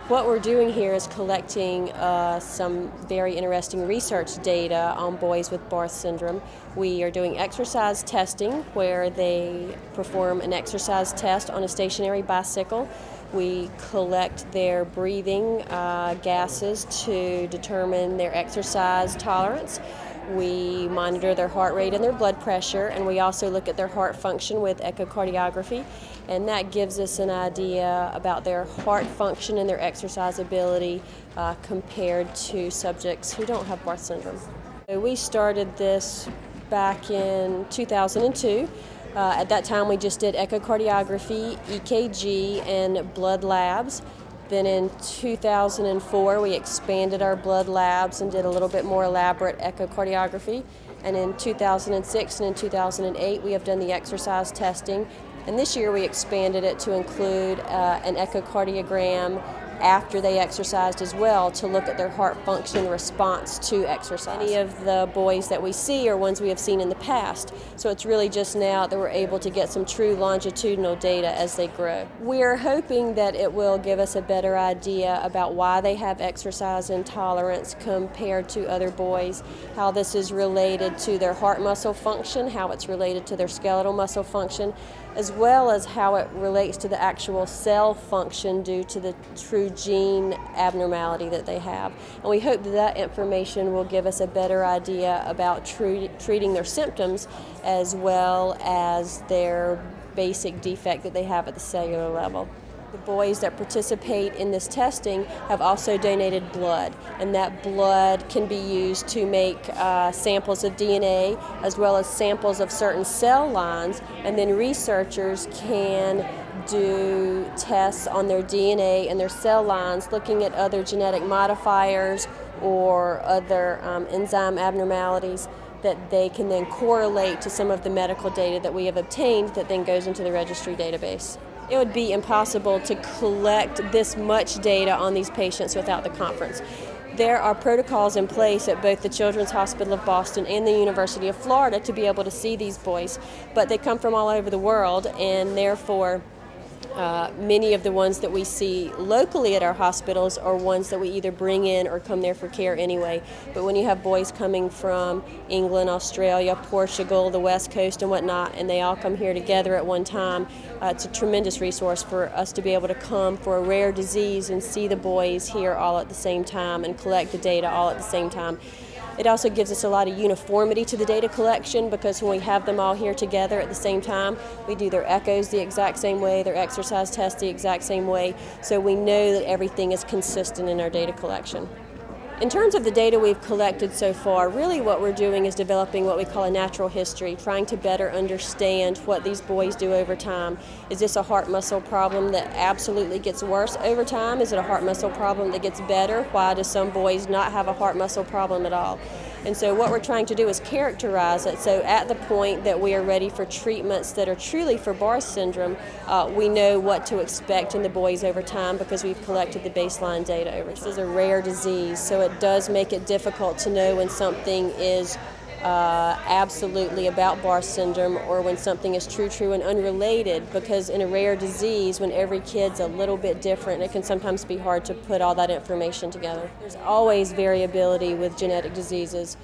What we're doing here is collecting some very interesting research data on boys with Barth syndrome. We are doing exercise testing where they perform an exercise test on a stationary bicycle. We collect their breathing gases to determine their exercise tolerance. We monitor their heart rate and their blood pressure, and we also look at their heart function with echocardiography, and that gives us an idea about their heart function and their exercise ability compared to subjects who don't have Barth syndrome. We started this back in 2002. At that time we just did echocardiography, EKG, and blood labs. Then in 2004 we expanded our blood labs and did a little bit more elaborate echocardiography. And in 2006 and in 2008 we have done the exercise testing. And this year we expanded it to include an echocardiogram after they exercised as well to look at their heart function response to exercise. Many of the boys that we see are ones we have seen in the past, so it's really just now that we're able to get some true longitudinal data as they grow. We're hoping that it will give us a better idea about why they have exercise intolerance compared to other boys, how this is related to their heart muscle function, how it's related to their skeletal muscle function, as well as how it relates to the actual cell function due to the true gene abnormality that they have. And we hope that that information will give us a better idea about treating their symptoms as well as their basic defect that they have at the cellular level. The boys that participate in this testing have also donated blood, and that blood can be used to make samples of DNA as well as samples of certain cell lines, and then researchers can do tests on their DNA and their cell lines looking at other genetic modifiers or other enzyme abnormalities that they can then correlate to some of the medical data that we have obtained that then goes into the registry database. It would be impossible to collect this much data on these patients without the conference. There are protocols in place at both the Children's Hospital of Boston and the University of Florida to be able to see these boys, but they come from all over the world, and therefore many of the ones that we see locally at our hospitals are ones that we either bring in or come there for care anyway. But when you have boys coming from England, Australia, Portugal, the West Coast and whatnot, and they all come here together at one time, it's a tremendous resource for us to be able to come for a rare disease and see the boys here all at the same time and collect the data all at the same time. It also gives us a lot of uniformity to the data collection, because when we have them all here together at the same time, we do their echoes the exact same way, their exercise tests the exact same way, so we know that everything is consistent in our data collection. In terms of the data we've collected so far, really what we're doing is developing what we call a natural history, trying to better understand what these boys do over time. Is this a heart muscle problem that absolutely gets worse over time? Is it a heart muscle problem that gets better? Why do some boys not have a heart muscle problem at all? And so what we're trying to do is characterize it, so at the point that we are ready for treatments that are truly for Barth syndrome, we know what to expect in the boys over time because we've collected the baseline data over time. This is a rare disease, so it does make it difficult to know when something is absolutely about Barth syndrome or when something is true and unrelated, because in a rare disease, when every kid's a little bit different, it can sometimes be hard to put all that information together. There's always variability with genetic diseases.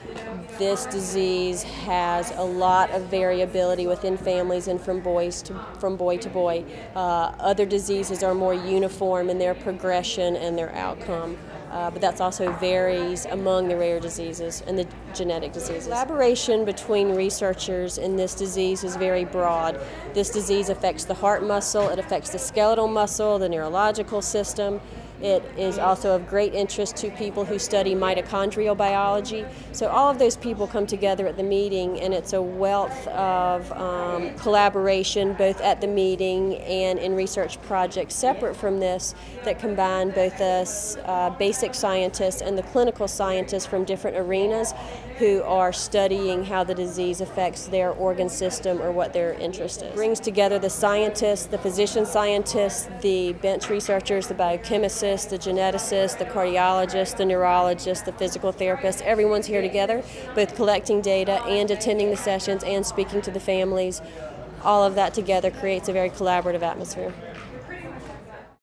This disease has a lot of variability within families and from boy to boy. Other diseases are more uniform in their progression and their outcome. But that also varies among the rare diseases and the genetic diseases. Collaboration between researchers in this disease is very broad. This disease affects the heart muscle, it affects the skeletal muscle, the neurological system. It is also of great interest to people who study mitochondrial biology. So all of those people come together at the meeting, and it's a wealth of collaboration both at the meeting and in research projects separate from this that combine both the basic scientists and the clinical scientists from different arenas who are studying how the disease affects their organ system or what their interest is. It brings together the scientists, the physician scientists, the bench researchers, the biochemists, the geneticists, the cardiologists, the neurologists, the physical therapists. Everyone's here together, both collecting data and attending the sessions and speaking to the families. All of that together creates a very collaborative atmosphere.